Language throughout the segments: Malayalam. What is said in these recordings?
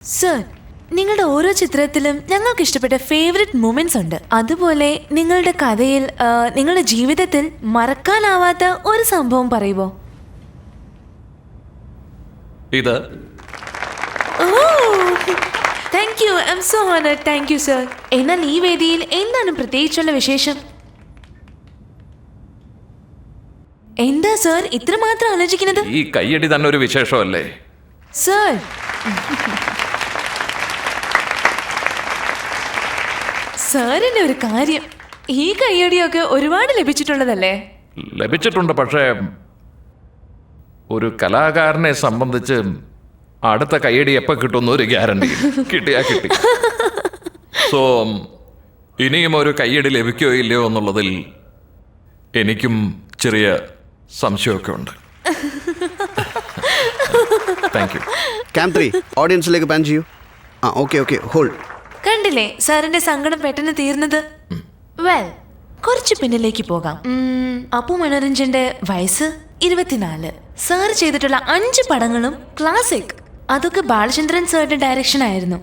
സർ, നിങ്ങളുടെ ഓരോ ചിത്രത്തിലും ഞങ്ങൾക്ക് ഇഷ്ടപ്പെട്ട ഫേവറേറ്റ് മൊമെന്റ്സ് ഉണ്ട്. അതുപോലെ നിങ്ങളുടെ കഥയിൽ നിങ്ങളുടെ ജീവിതത്തിൽ മറക്കാനാവാത്ത ഒരു സംഭവം പറയുമോ? ഇത് thank you, I M so honoured. Thank you sir. എന്നാൽ ഈ വേദിയിൽ എന്താണ് പ്രത്യേകിച്ചുള്ള വിശേഷം? എന്താ സർ ഇത്രമാത്രം ആലോചിക്കുന്നത്? ഈ കയ്യടി തന്നെ ഒരു വിശേഷമല്ലേ സർ? സാറിന്റെ ഒരു കാര്യം, ഈ കയ്യടിയൊക്കെ ഒരുപാട് ലഭിച്ചിട്ടുള്ളതല്ലേ? ലഭിച്ചിട്ടുണ്ട്, പക്ഷേ ഒരു കലാകാരനെ സംബന്ധിച്ച് അടുത്ത കയ്യടി എപ്പോൾ കിട്ടുന്ന ഒരു ഗ്യാരണ്ടി കിട്ടിയാ കിട്ടി. സോ ഇനിയും ഒരു കയ്യടി ലഭിക്കുകയോ ഇല്ലയോ എന്നുള്ളതിൽ എനിക്കും ചെറിയ സംശയമൊക്കെ ഉണ്ട്. Thank you. ക്യാമ്പ് 3 ഓഡിയൻസിലേക്ക് പാൻ ചെയ്യൂ. Okay hold. കണ്ടില്ലേ സാറിന്റെ സങ്കടം പെട്ടെന്ന് തീർന്നത്? വെൽ, കുറച്ച് പിന്നിലേക്ക് പോകാം. അപ്പു മനോരഞ്ജന്റെ വയസ്സ് 24. സാർ ചെയ്തിട്ടുള്ള 5 പടങ്ങളും ക്ലാസിക്. അതൊക്കെ ബാലചന്ദ്രൻ സാറിന്റെ ഡയറക്ഷൻ ആയിരുന്നു.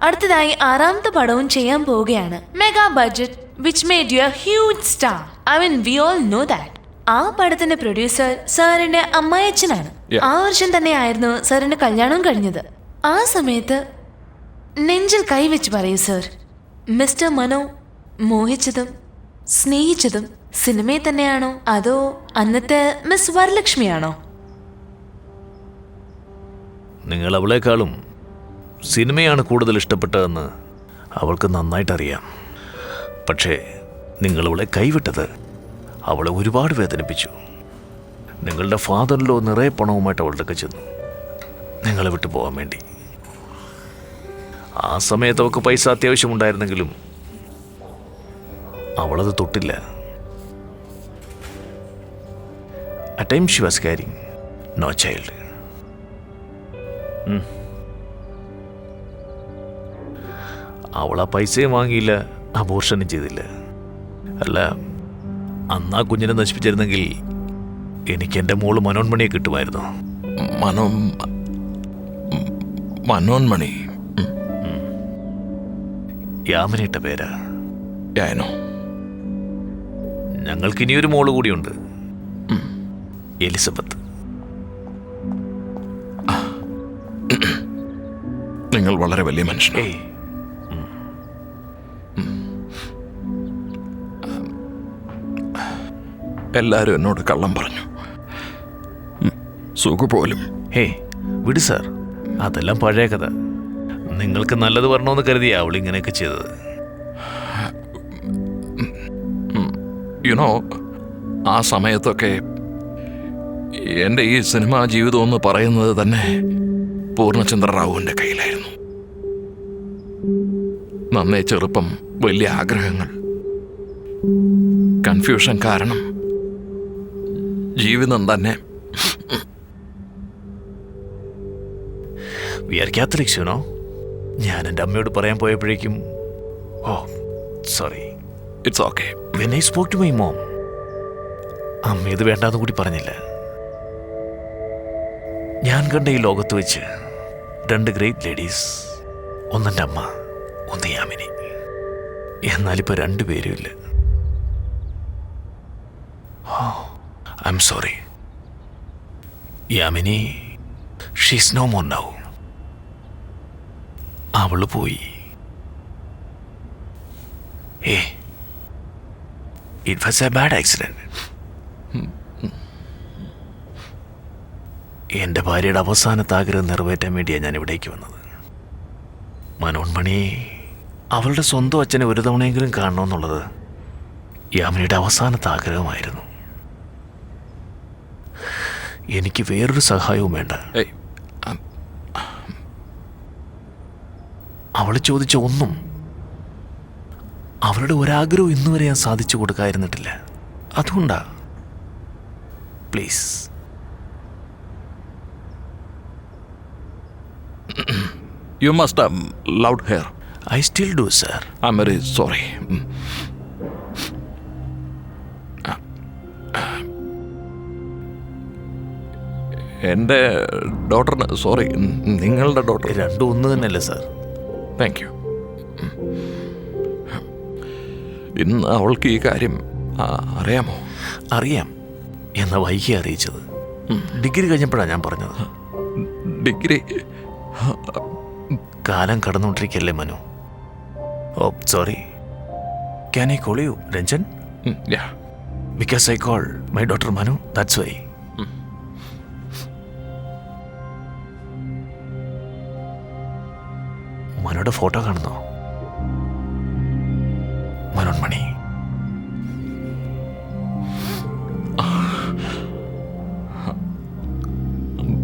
അടുത്തതായി 6ാമത്തെ പടവും ചെയ്യാൻ പോവുകയാണ്. Mega budget which made U A huge star. I mean we all know that. ആ പടത്തിന്റെ പ്രൊഡ്യൂസർ സാറിന്റെ അമ്മായച്ചനാണ്. ആ വർഷം തന്നെയായിരുന്നു സാറിന്റെ കല്യാണവും കഴിഞ്ഞത്. ആ സമയത്ത് നെഞ്ചിൽ കൈവച്ച് പറയൂ സർ, മിസ്റ്റർ മനോ മോഹിച്ചതും സ്നേഹിച്ചതും സിനിമയെ തന്നെയാണോ അതോ അന്നത്തെ മിസ് വരലക്ഷ്മിയാണോ? നിങ്ങൾ അവളെക്കാളും സിനിമയാണ് കൂടുതൽ ഇഷ്ടപ്പെട്ടതെന്ന് അവൾക്ക് നന്നായിട്ടറിയാം. പക്ഷേ നിങ്ങളവളെ കൈവിട്ടത് അവളെ ഒരുപാട് വേദനിപ്പിച്ചു. നിങ്ങളുടെ ഫാദറിലോ നിറയെ പണവുമായിട്ട് അവളുടെ ചെന്നു നിങ്ങളെ വിട്ടു പോകാൻ വേണ്ടി. ആ സമയത്ത് അവൾക്ക് പൈസ അത്യാവശ്യമുണ്ടായിരുന്നെങ്കിലും അവളത് തൊട്ടില്ല. At time she was carrying no child. അവൾ ആ പൈസയും വാങ്ങിയില്ല, അബോർഷനും ചെയ്തില്ല. അല്ല, അന്ന് ആ കുഞ്ഞിനെ നശിപ്പിച്ചിരുന്നെങ്കിൽ എനിക്ക് എൻ്റെ മോള് മനോന്മണിയെ കിട്ടുമായിരുന്നു. മനോന്മണി യാമിനിട്ട പേരാ. ഞാനോ? ഞങ്ങൾക്ക് ഇനിയൊരു മോള് കൂടിയുണ്ട്, എലിസബത്ത്. നിങ്ങൾ വളരെ വലിയ മനുഷ്യനാണ്. എല്ലാരും എന്നോട് കള്ളം പറഞ്ഞു, സുഖു പോലും. ഹേ വിട് സാർ, അതെല്ലാം പഴയ കഥ. നിങ്ങൾക്ക് നല്ലത് വരണമെന്ന് കരുതിയാ അവൾ ഇങ്ങനെയൊക്കെ ചെയ്തത്. യുനോ, ആ സമയത്തൊക്കെ എൻ്റെ ഈ സിനിമാ ജീവിതം എന്ന് പറയുന്നത് തന്നെ പൂർണ്ണചന്ദ്ര റാവുവിൻ്റെ കയ്യിലായിരുന്നു. നന്നേ ചെറുപ്പം, വലിയ ആഗ്രഹങ്ങൾ, കൺഫ്യൂഷൻ കാരണം ജീവിതം തന്നെ. We are Catholics, you know. ഞാൻ എൻ്റെ അമ്മയോട് പറയാൻ പോയപ്പോഴേക്കും sorry, it's okay. When I spoke to my mom, അമ്മ ഇത് വേണ്ടാന്ന് കൂടി പറഞ്ഞില്ല. ഞാൻ കണ്ട ഈ ലോകത്ത് വെച്ച് 2 ഗ്രേറ്റ് ലേഡീസ്, ഒന്നെൻ്റെ അമ്മ, ഒന്ന് യാമിനി. എന്നാലിപ്പോൾ 2 പേരും ഇല്ല. I'm sorry Yamini, she's no more now. അവള് പോയി. It was a bad accident. എൻ്റെ ഭാര്യയുടെ അവസാനത്തെ ആഗ്രഹം നിറവേറ്റാൻ വേണ്ടിയാണ് ഞാൻ ഇവിടേക്ക് വന്നത്. മനോന്മണി അവളുടെ സ്വന്തം അച്ഛനെ ഒരു തവണയെങ്കിലും കാണണമെന്നുള്ളത് യാമിനിയുടെ അവസാനത്തെ ആഗ്രഹമായിരുന്നു. എനിക്ക് വേറൊരു സഹായവും വേണ്ട. അവൾ ചോദിച്ച ഒന്നും അവരുടെ ഒരാഗ്രഹവും ഇന്നുവരെ ഞാൻ സാധിച്ചു കൊടുക്കാതിരുന്നിട്ടില്ല. അതുകൊണ്ടാ. Please. You must have loved her. I still do, sir. I'm very sorry. എൻ്റെ ഡോട്ടറിന് സോറി, നിങ്ങളുടെ ഡോട്ടർ. രണ്ടും ഒന്ന് തന്നെയല്ലേ സാർ? Thank you. ഇന്ന് അവൾക്ക് ഈ കാര്യം അറിയാമോ? അറിയാം, എന്നാ വൈകി അറിയിച്ചത്. ഡിഗ്രി കഴിഞ്ഞപ്പോഴാണ് ഞാൻ പറഞ്ഞത്. ഡിഗ്രി? കാലം കടന്നുകൊണ്ടിരിക്കല്ലേ Manu. Oh sorry, can I call you Ranjan? Yeah. Because I call my daughter Manu, that's why. മനുയുടെ ഫോട്ടോ കാണുന്നോ? മനോന്മണി.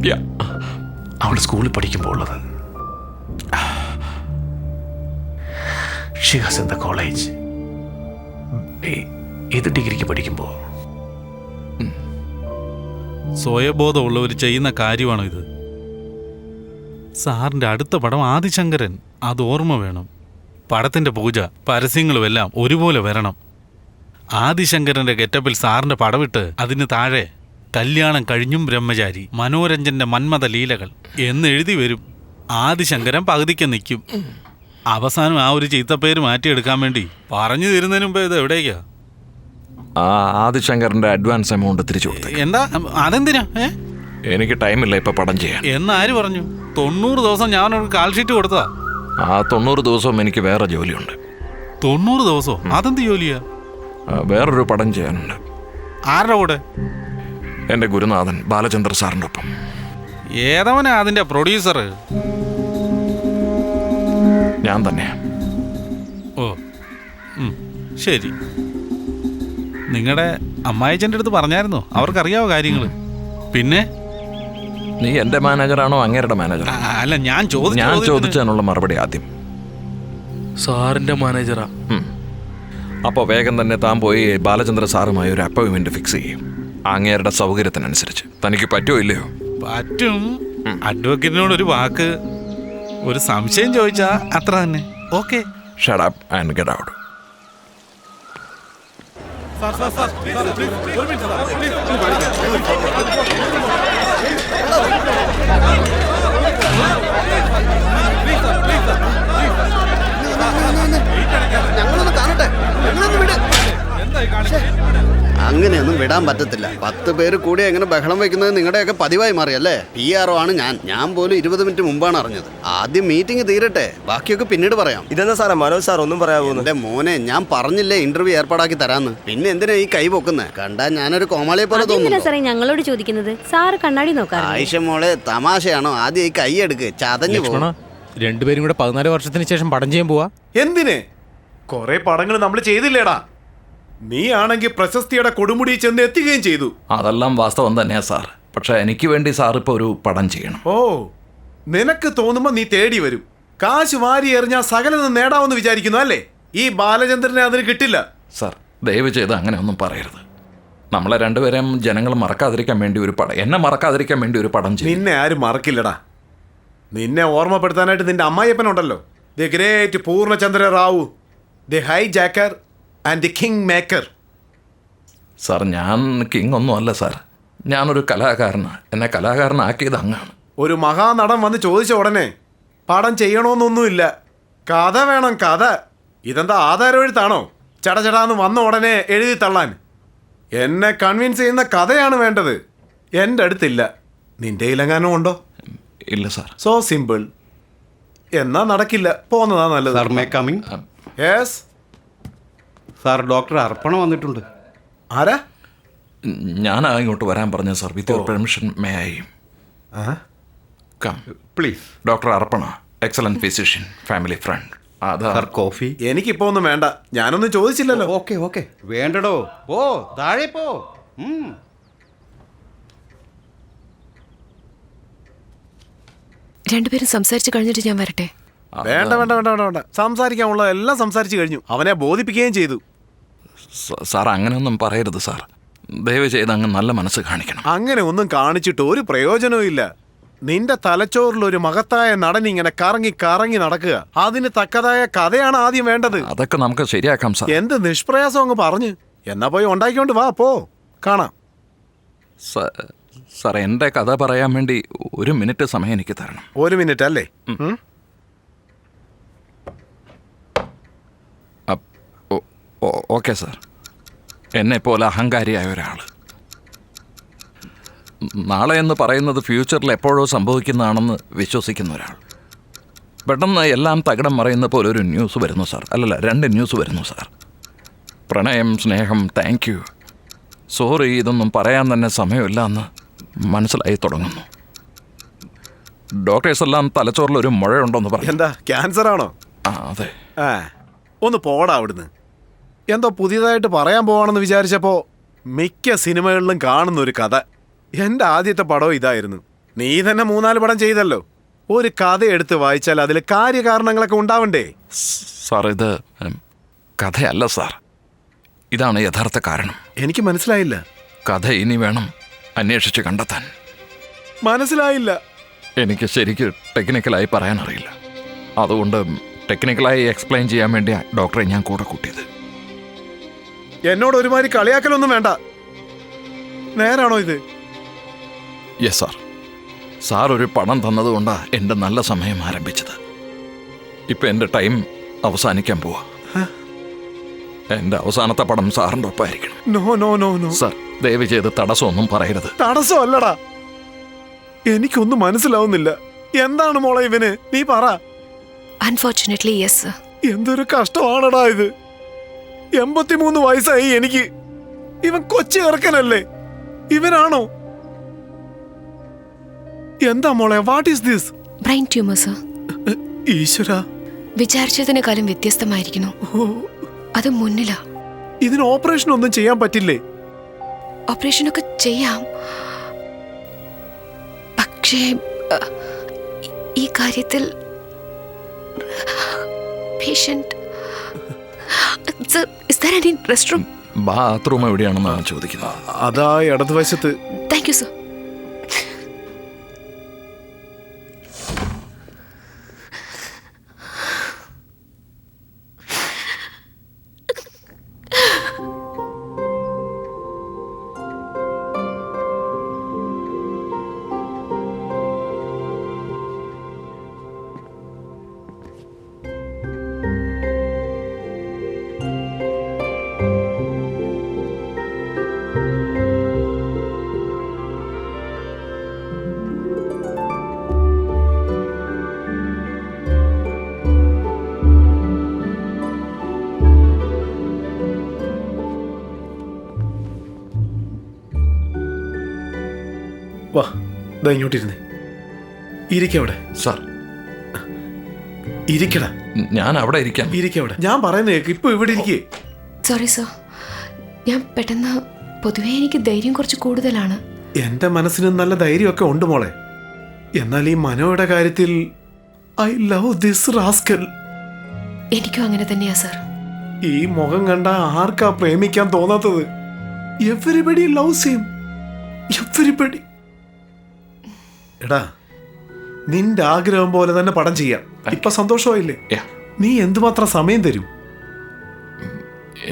യാ. അവൾ സ്കൂളിൽ പഠിക്കുമ്പോൾ ഉള്ളത്. She has in the college. ഏത് ഡിഗ്രിക്ക് പഠിക്കുമ്പോൾ? സ്വയബോധമുള്ളവർ ചെയ്യുന്ന കാര്യമാണോ ഇത്? സാറിൻ്റെ അടുത്ത പടം ആദിശങ്കരൻ, അത് ഓർമ്മ വേണം. പടത്തിൻ്റെ പൂജ പരസ്യങ്ങളുമെല്ലാം ഒരുപോലെ വരണം. ആദിശങ്കരൻ്റെ ഗെറ്റപ്പിൽ സാറിൻ്റെ പടമിട്ട് അതിന് താഴെ കല്യാണം കഴിഞ്ഞും ബ്രഹ്മചാരി, മനോരഞ്ജന്റെ മന്മത ലീലകൾ എന്നെഴുതി വരും. ആദിശങ്കരൻ പകുതിക്ക് നിൽക്കും. അവസാനം ആ ഒരു ചീത്തപ്പേര് മാറ്റിയെടുക്കാൻ വേണ്ടി പറഞ്ഞു തരുന്നതിന് മുമ്പ് ഇത് എവിടേക്കാ? ആദിശങ്കറിന്റെ അഡ്വാൻസ് എമൗണ്ട് തിരിച്ചു കൊടുത്തു. എന്താ? അതെന്തിനാ? എനിക്ക് ടൈമില്ല ഇപ്പൊ പടം ചെയ്യാൻ. എന്നാര് പറഞ്ഞു? 90 ദിവസം ഞാനൊരു കാൽ ഷീറ്റ് കൊടുത്തതാ. ആ 90 ദിവസവും എനിക്ക് വേറെ ജോലിയുണ്ട്. 90 ദിവസമോ? അതെന്ത് ജോലിയാ? വേറൊരു പടം ചെയ്യാനുണ്ട്. ആരുടെ കൂടെ? എൻ്റെ ഗുരുനാഥൻ ബാലചന്ദ്ര സാറിൻ്റെ ഒപ്പം. ഏതവനാ അതിന്റെ പ്രൊഡ്യൂസർ? ഞാൻ തന്നെ. ഓ ശരി. നിങ്ങളുടെ അമ്മായിച്ചൻ്റെ അടുത്ത് പറഞ്ഞായിരുന്നോ? അവർക്കറിയാവോ കാര്യങ്ങൾ? പിന്നെ നീ എൻ്റെ മാനേജറാണോ അങ്ങേരുടെ മാനേജർ? അല്ല, ഞാൻ ചോദിച്ചതിനുള്ള മറുപടി ആദ്യം. സാറിന്റെ മാനേജറാ. അപ്പോൾ വേഗം തന്നെ താൻ പോയി ബാലചന്ദ്ര സാറുമായി ഒരു അപ്പോയിൻമെന്റ് ഫിക്സ് ചെയ്യും. അങ്ങേരുടെ സൗകര്യത്തിനനുസരിച്ച്. തനിക്ക് പറ്റുമോ ഇല്ലയോ? പറ്റും. അഡ്വക്കേറ്റിനോട് ഒരു വാക്ക്, ഒരു സംശയം ചോദിച്ചാ അത്ര തന്നെ. Okay. Shut up and get out. ഞങ്ങളൊന്ന് കാണട്ടെ. ഞങ്ങളൊന്ന് വിട്. അങ്ങനെയൊന്നും വിടാൻ പറ്റത്തില്ല. 10 പേര് കൂടി എങ്ങനെ ബഹളം വെക്കുന്നത് നിങ്ങളുടെയൊക്കെ പതിവായി മാറിയല്ലേ? PRO ആണ് ഞാൻ പോലും 20 മിനിറ്റ് മുമ്പാണ് അറിഞ്ഞത്. ആദ്യം മീറ്റിംഗ് തീരട്ടെ, ബാക്കിയൊക്കെ പിന്നീട് പറയാം. ഇതെന്താ സാറേ മനോജ് സാർ ഒന്നും പറയാമോ? എന്റെ മോനെ, ഞാൻ പറഞ്ഞില്ലേ ഇന്റർവ്യൂ ഏർപ്പാടാക്കി തരാന്ന്. പിന്നെ എന്തിനാ ഈ കൈ പൊക്കുന്നത്? കണ്ടാ ഞാനൊരു കോമാളിയെ പോലെ തോന്നുന്നു. സാറേ ഞങ്ങളോട് ചോദിക്കുന്നത്? സാറ് കണ്ണാടി നോക്കാം. ആയിഷ മോളെ, തമാശയാണോ? ആദ്യം ഈ കൈ എടുക്ക്, ചതഞ്ഞു പോകും. രണ്ടുപേരും കൂടെ 14 വർഷത്തിന് ശേഷം പടം ചെയ്യാൻ പോവാ. എന്തിന്? കൊറേ പടങ്ങൾ നമ്മൾ ചെയ്തില്ലേടാ. നീ ആണെങ്കിൽ പ്രശസ്തിയുടെ കൊടുമുടി ചെന്ന് എത്തുകയും ചെയ്തു. അതെല്ലാം വാസ്തവം തന്നെയാ സാർ. പക്ഷെ എനിക്ക് വേണ്ടി സാർ ഇപ്പോൾ ഒരു പടം ചെയ്യണം. ഓ, നിനക്ക് തോന്നുമ്പോ നീ തേടി വരും. കാശ് വാരി എറിഞ്ഞാൽ സകലം നേടാമെന്ന് വിചാരിക്കുന്നു അല്ലേ? ഈ ബാലചന്ദ്രനെ അതിന് കിട്ടില്ല. സാർ, ദയവ് ചെയ്ത് അങ്ങനെ ഒന്നും പറയരുത്. നമ്മളെ രണ്ടുപേരെയും ജനങ്ങൾ മറക്കാതിരിക്കാൻ വേണ്ടി ഒരു പടം, എന്നെ മറക്കാതിരിക്കാൻ വേണ്ടി ഒരു പടം ചെയ്യും. നിന്നെ ആരും മറക്കില്ലടാ. നിന്നെ ഓർമ്മപ്പെടുത്താനായിട്ട് നിന്റെ അമ്മായിയപ്പനുണ്ടല്ലോ, the great Poornachandra Rao, the hijacker and the kingmaker. Sir, ഞാൻ കിങ് ഒന്നും അല്ല സാർ. ഞാനൊരു കലാകാരനാണ്. എന്നെ കലാകാരനാക്കിയത് അങ്ങാണ്. ഒരു മഹാനടൻ വന്ന് ചോദിച്ച ഉടനെ പടം ചെയ്യണമെന്നൊന്നുമില്ല. കഥ വേണം, കഥ. ഇതെന്താ ആധാരം എഴുത്താണോ? ചടചടാന്ന് വന്ന ഉടനെ എഴുതി തള്ളാൻ. എന്നെ കൺവിൻസ് ചെയ്യുന്ന കഥയാണ് വേണ്ടത്. എൻ്റെ അടുത്തില്ല. നിന്റെ ഇലങ്ങാനും ഉണ്ടോ? ഇല്ല സാർ. So simple. എന്നാ നടക്കില്ല, പോന്നതാ നല്ലത്. Sir, may coming? Yes sir, doctor Arpana വന്നിട്ടുണ്ട്. ആരാ? ഞാനാ ഇങ്ങോട്ട് വരാൻ പറഞ്ഞ sir. With your permission may I come? Please. Doctor Arpana, excellent physician, family friend. അതാ സാർ, കോഫി? എനിക്കിപ്പോ ഒന്നും വേണ്ട. ഞാനൊന്നും ചോദിച്ചില്ലല്ലോ. ഓക്കെ വേണ്ടടോ. ഓ, താഴെ പോ. രണ്ടുപേരും സംസാരിച്ചു കഴിഞ്ഞിട്ട് ഞാൻ വരട്ടെ? വേണ്ട വേണ്ട വേണ്ട വേണ്ട വേണ്ട. സംസാരിക്കാനുള്ള എല്ലാം സംസാരിച്ചു കഴിഞ്ഞു. അവനെ ബോധിപ്പിക്കുകയും ചെയ്തു. സാർ, അങ്ങനെയൊന്നും പറയരുത് സാർ. ദയവ് ചെയ്ത് അങ്ങ് നല്ല മനസ്സ് കാണിക്കണം. അങ്ങനെ ഒന്നും കാണിച്ചിട്ട് ഒരു പ്രയോജനവും ഇല്ല. നിന്റെ തലച്ചോറിൽ ഒരു മഹത്തായ നടൻ ഇങ്ങനെ കറങ്ങി കറങ്ങി നടക്കുക. അതിന് തക്കതായ കഥയാണ് ആദ്യം വേണ്ടത്. അതൊക്കെ നമുക്ക് ശരിയാക്കാം സാർ. എന്ത് നിഷ്പ്രയാസം അങ്ങ് പറഞ്ഞു. എന്നാ പോയി ഉണ്ടാക്കിക്കൊണ്ട് വാ, പോ, കാണാം. സാർ എൻ്റെ കഥ പറയാൻ വേണ്ടി 1 മിനിറ്റ് സമയം എനിക്ക് തരണം. 1 മിനിറ്റ് അല്ലേ? Okay sir. എന്നെപ്പോലെ അഹങ്കാരിയായ ഒരാൾ, നാളെ എന്ന് പറയുന്നത് ഫ്യൂച്ചറിൽ എപ്പോഴോ സംഭവിക്കുന്നതാണെന്ന് വിശ്വസിക്കുന്ന ഒരാൾ, പെട്ടെന്ന് എല്ലാം തകിടം മറയുന്ന പോലെ ഒരു ന്യൂസ് വരുന്നു സാർ. അല്ലല്ല, 2 ന്യൂസ് വരുന്നു സാർ. പ്രണയം, സ്നേഹം, താങ്ക് യു, സോറി, ഇതൊന്നും പറയാൻ തന്നെ സമയമില്ല എന്ന് മനസ്സിലായി തുടങ്ങുന്നു. ഡോക്ടേഴ്സെല്ലാം തലച്ചോറിലൊരു മുഴയുണ്ടെന്ന് പറഞ്ഞു. എന്താ ക്യാൻസർ ആണോ? ആ അതെ. ഒന്ന് പോടാ അവിടുന്ന്. എന്തോ പുതിയതായിട്ട് പറയാൻ പോവാണെന്ന് വിചാരിച്ചപ്പോ മിക്ക സിനിമകളിലും കാണുന്ന ഒരു കഥ. എൻ്റെ ആദ്യത്തെ പടം ഇതായിരുന്നു. നീ തന്നെ 3-4 പടം ചെയ്തല്ലോ. ഒരു കഥ എടുത്ത് വായിച്ചാൽ അതിൽ കാര്യകാരണങ്ങളൊക്കെ ഉണ്ടാവണ്ടേ? സാർ, ഇത് കഥയല്ല സാർ, ഇതാണ് യഥാർത്ഥ കാരണം. എനിക്ക് മനസ്സിലായില്ല. കഥ ഇനി വേണം അന്വേഷിച്ച് കണ്ടെത്താൻ. മനസ്സിലായില്ല. എനിക്ക് ശരിക്ക് ടെക്നിക്കലായി പറയാൻ അറിയില്ല. അതുകൊണ്ട് ടെക്നിക്കലായി എക്സ്പ്ലെയിൻ ചെയ്യാൻ വേണ്ടി ഡോക്ടറെ ഞാൻ കൂടെ കൂട്ടിയത്. എന്നോട് ഒരുമാതിരി കളിയാക്കലൊന്നും വേണ്ട. നേരാണോ ഇത്? Yes sir. സാർ ഒരു പണം തന്നതുകൊണ്ടാണ് എൻ്റെ നല്ല സമയം ആരംഭിച്ചത്. ഇപ്പം എൻ്റെ ടൈം അവസാനിക്കാൻ പോവാ. എൻ്റെ അവസാനത്തെ പടം സാറിൻ്റെ ഒപ്പമായിരിക്കണം. No no no no sir, ദയവ് ചെയ്ത് തടസ്സമൊന്നും പറയരുത്. തടസ്സമല്ലടാ, എനിക്കൊന്നും മനസ്സിലാവുന്നില്ല. എന്താണ് മോളെ ഇവന്? നീ പറ. Unfortunately yes sir. എന്തൊരു കഷ്ടമാണടാ ഇത്. 83 വയസ്സായി എനിക്ക്. ഇവൻ കൊച്ചു ഇറക്കനല്ലേ? ഇവനാണോ? എന്താ മോളെ, what is this? Brain tumour sir. ഈശ്വര, വിചാരിച്ചതിനെക്കാളും വ്യത്യസ്തമായിരിക്കുന്നു. അത് മുന്നിലാ. ഇതിന് ഓപ്പറേഷൻ ഒന്നും ചെയ്യാൻ പറ്റില്ലേ? ഓപ്പറേഷനൊക്കെ ചെയ്യാം, പക്ഷേ ഈ കാര്യത്തിൽ patient. Sir, is there any rest room? Bathroom എവിടെയാണെന്നാണ് ചോദിക്കുന്നത്. അതാ ഇടതുവശത്ത്. Thank you sir. വാ, ദാ ഇങ്ങോട്ടിരുന്നേ. ഇരിക്കവിടെ. സാർ, ഇരിക്കടാ. ഞാൻ അവിടെ ഇരിക്കാം. ഇരിക്കവിടെ. ഞാൻ പറയുന്ന കേക്ക്. ഇപ്പൊ ഇവിടെ ഇരിക്കേ. സോറി സർ, ഞാൻ പെട്ടെന്ന്, പൊതുവേ എനിക്ക് ധൈര്യം കുറച്ച് കൂടുതലാണ്. എന്റെ മനസ്സിന് നല്ല ധൈര്യമൊക്കെ ഉണ്ട് മോളെ. എന്നാൽ ഈ മനോയുടെ കാര്യത്തിൽ ഐ ലവ് ദിസ് റാസ്കൽ. എനിക്കും അങ്ങനെ തന്നെയാ സർ. ഈ മുഖം കണ്ട ആർക്കാ പ്രേമിക്കാൻ തോന്നാത്തത്? Everybody loves him. എവരിബഡി. എടാ, നിന്റെ ആഗ്രഹം പോലെ തന്നെ പടം ചെയ്യാം. ഇപ്പൊ സന്തോഷമായില്ലേ? നീ എന്തുമാത്രം സമയം തരും?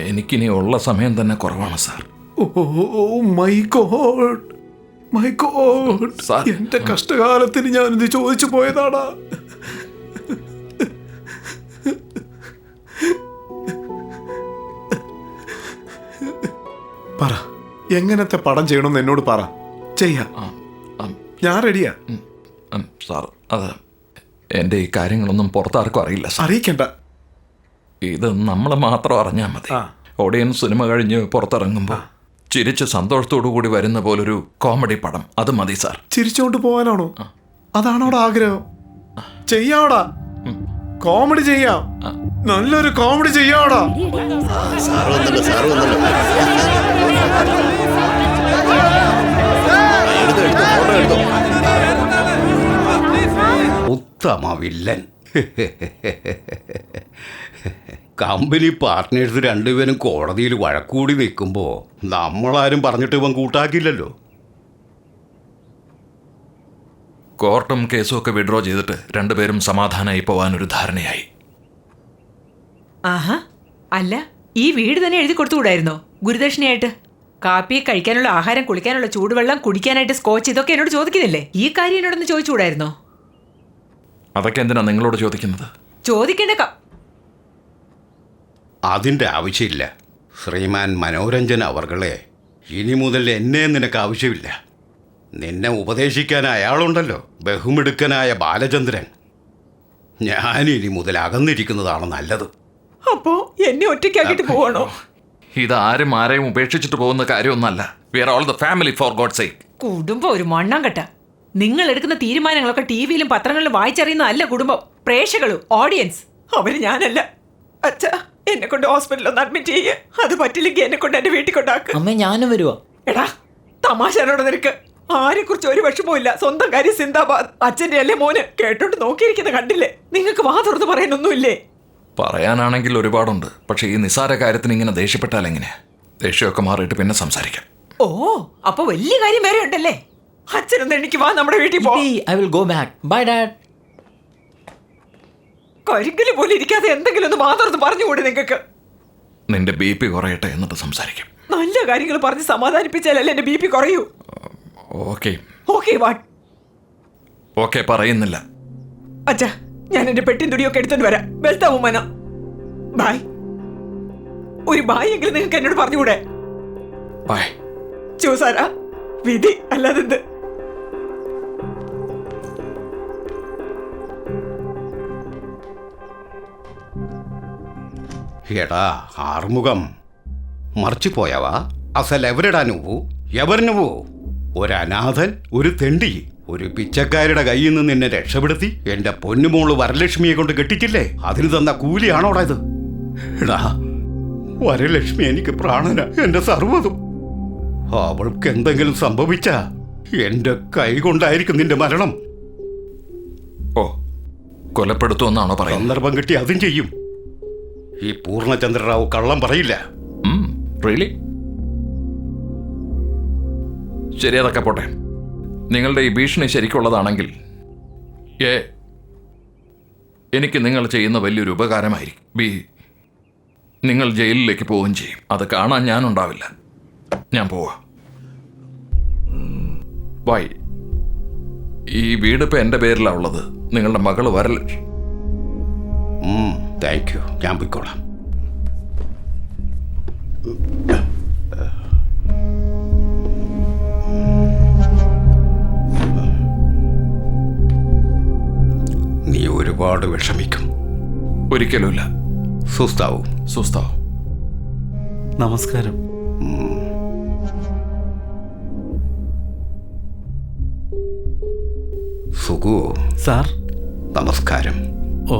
എനിക്കിനി ഉള്ള സമയം തന്നെ കുറവാണ് sir. Oh my God, my God. എന്റെ കഷ്ടകാലത്തിന് ഞാൻ ഇത് ചോദിച്ചു പോയതാടാ. പറ, എങ്ങനത്തെ പടം ചെയ്യണമെന്ന് എന്നോട് പറ. ചെയ്യാം, ഞാൻ റെഡിയാ. സാർ, അത് എൻ്റെ ഈ കാര്യങ്ങളൊന്നും പുറത്താർക്കും അറിയില്ല സാർ. അറിയിക്കണ്ട. ഇത് നമ്മൾ മാത്രം അറിഞ്ഞാൽ മതി. ഓഡിയൻസ് സിനിമ കഴിഞ്ഞ് പുറത്തിറങ്ങുമ്പോൾ ചിരിച്ച് സന്തോഷത്തോടു കൂടി വരുന്ന പോലൊരു കോമഡി പടം, അത് മതി സാർ. ചിരിച്ചോണ്ട് പോകാനാണോ? അതാണോടാ ആഗ്രഹം? ചെയ്യാവടാ, കോമഡി ചെയ്യാം. നല്ലൊരു കോമഡി ചെയ്യാവടാ. സാറ് വന്നല്ലോ, സാറ് വന്നല്ലോ. ഉത്തമ വില്ലൻ. കമ്പനി പാർട്ട്നേഴ്സ് 2 പേരും കോടതിയിൽ വഴക്കൂടി നിൽക്കുമ്പോൾ നമ്മളാരും പറഞ്ഞിട്ട് ഇവൻ കൂട്ടാക്കില്ലല്ലോ. കോർട്ടും കേസും ഒക്കെ വിഡ്രോ ചെയ്തിട്ട് 2 പേരും സമാധാനമായി പോവാനൊരു ധാരണയായി. ആഹാ, അല്ല, ഈ വീട് തന്നെ എഴുതി കൊടുത്തുകൂടായിരുന്നോ ഗുരുദക്ഷിണയായിട്ട്? കാപ്പി, കഴിക്കാനുള്ള ആഹാരം, കുളിക്കാനുള്ള ചൂടുവെള്ളം, കുടിക്കാനായിട്ട് സ്കോച്ച്, ഇതൊക്കെ എന്നോട് ചോദിക്കുന്നില്ലേ? ഈ കാര്യം എന്നോടൊന്ന് ചോദിച്ചുകൂടായിരുന്നോ? അതൊക്കെ എന്തിനാ നിങ്ങളോട് ചോദിക്കുന്നത്? ചോദിക്കേണ്ട അതിൻ്റെ ആവശ്യമില്ല. ശ്രീമാൻ മനോരഞ്ജൻ അവർകളെ, ഇനി മുതൽ എന്നെ നിനക്ക് ആവശ്യമില്ല. നിന്നെ ഉപദേശിക്കാൻ അയാളുണ്ടല്ലോ, ബഹുമിടുക്കനായ ബാലചന്ദ്രൻ. ഞാൻ ഇനി മുതൽ അകന്നിരിക്കുന്നതാണ് നല്ലത്. അപ്പോ എന്നെ ഒറ്റയ്ക്കാക്കിട്ട് പോവാണോ? ഇതാരും ആരെയും ഉപേക്ഷിച്ചിട്ട് പോകുന്ന കാര്യമൊന്നല്ല. We are all the family, for God sake. കുടുംബം ഒരു മണ്ണാങ്കട്ട. നിങ്ങൾ എടുക്കുന്ന തീരുമാനങ്ങളൊക്കെ ടിവിയിലും പത്രങ്ങളിലും വായിച്ചറിയുന്നതല്ല കുടുംബം. പ്രേക്ഷകളും ഓഡിയൻസ് അവര് ഞാനല്ല. അച്ഛാ, എന്നെ കൊണ്ട് ഹോസ്പിറ്റലിൽ ഒന്ന് അഡ്മിറ്റ് ചെയ്യേ. അത് പറ്റില്ലെങ്കിൽ എന്നെ കൊണ്ട് എന്റെ വീട്ടിൽ കൊണ്ടാക്ക്. അമ്മ ഞാനും വരുവാ. എടാ, തമാശനോട് നിനക്ക് ആരെ കുറിച്ച് ഒരു വിഷമവും ഇല്ല. സ്വന്തം കാര്യം സിന്ദാബാദ്. അച്ഛന്റെ അല്ലേ മോന്? കേട്ടോണ്ട് നോക്കിയിരിക്കുന്ന കണ്ടില്ലേ? നിങ്ങൾക്ക് വാ തുറന്ന് പറയാനൊന്നുമില്ലേ? പറയാനാണെങ്കിൽ ഒരുപാടുണ്ട്. പക്ഷെ ഈ നിസ്സാര കാര്യത്തിന് ഇങ്ങനെ ദേഷ്യപ്പെട്ടാൽ എങ്ങനെ? ദേഷ്യമൊക്കെ മാറിയിട്ട് പിന്നെ സംസാരിക്കാം. ഓ, അപ്പൊ വലിയ കാര്യം വേറെ ഉണ്ടല്ലേ? അച്ഛനൊന്ന് എനിക്ക് വാ, നമ്മുടെ വീട്ടിൽ പോ. I will go back. Bye dad. കരിങ്കല് പോലെ ഇരിക്കാതെ എന്തെങ്കിലും ഒന്ന് മാതർന്ന് പറഞ്ഞുകൂടെ നിങ്ങൾക്ക്? നിന്റെ BP കുറയട്ടെ എന്നിട്ട് സംസാരിക്കാം. നല്ല കാര്യങ്ങൾ പറഞ്ഞ് സമാധാനിപ്പിച്ചാലല്ലേ എന്റെ BP കുറയൂ. Okay okay what? ഓക്കെ പറയുന്നില്ല. അച്ഛാ, ഞാൻ എന്റെ പെട്ടിൻ തുടിയൊക്കെ എടുത്തോണ്ട് വരാം. വെൽത്താവും മന. ബായ്. ഒരു ബായ് എങ്കിലും നിങ്ങൾക്ക് എന്നോട് പറഞ്ഞുകൂടെ? ബൈ. ചൂസാരാ, വിധി അല്ലാതെന്ത്. ఎడా ఆరుముఖం మర్చిపోయావా? అసలు ఎవరిడా నువ్వు? ఎవరు నువ్వు? ഒരു അനാഥൻ, ഒരു തെണ്ടി, ഒരു പിച്ചക്കാരുടെ കയ്യിൽ നിന്ന് നിന്നെ രക്ഷപ്പെടുത്തി എന്റെ പൊന്നുമോള് വരലക്ഷ്മിയെ കൊണ്ട് കെട്ടിച്ചില്ലേ? അതിന് തന്ന കൂലിയാണോടാ ഇത്? എടാ, വരലക്ഷ്മി എനിക്ക് പ്രാണന, എന്റെ സർവ്വതും. അവൾക്ക് എന്തെങ്കിലും സംഭവിച്ച എന്റെ കൈ കൊണ്ടായിരിക്കും നിന്റെ മരണം. ഓ, കൊലപ്പെടുത്തുമെന്നാണോ പറയുന്നത്? സന്ദർഭം കിട്ടി അതും ചെയ്യും. ഈ പൂർണ്ണചന്ദ്രറാവു കള്ളം പറയില്ല. റിയലി? ശരി, അതൊക്കെ പോട്ടെ. നിങ്ങളുടെ ഈ ഭീഷണി ശരിക്കുള്ളതാണെങ്കിൽ എനിക്ക് നിങ്ങൾ ചെയ്യുന്ന വലിയൊരു ഉപകാരമായിരിക്കും. നിങ്ങൾ ജയിലിലേക്ക് പോവുകയും ചെയ്യും. അത് കാണാൻ ഞാനുണ്ടാവില്ല. ഞാൻ പോവാ. ബൈ. ഈ വീടിപ്പോൾ എൻ്റെ പേരിലാണ് ഉള്ളത്. നിങ്ങളുടെ മകള് വരലക്ഷ്മി. Thank you. ഞാൻ പോയിക്കോളാം. നീ ഒരുപാട് വിഷമിക്കും. ഒരിക്കലുമില്ല. സുസ്താവും. സുസ്താവും. നമസ്കാരം. സുഖു. സാർ. നമസ്കാരം. ഓ.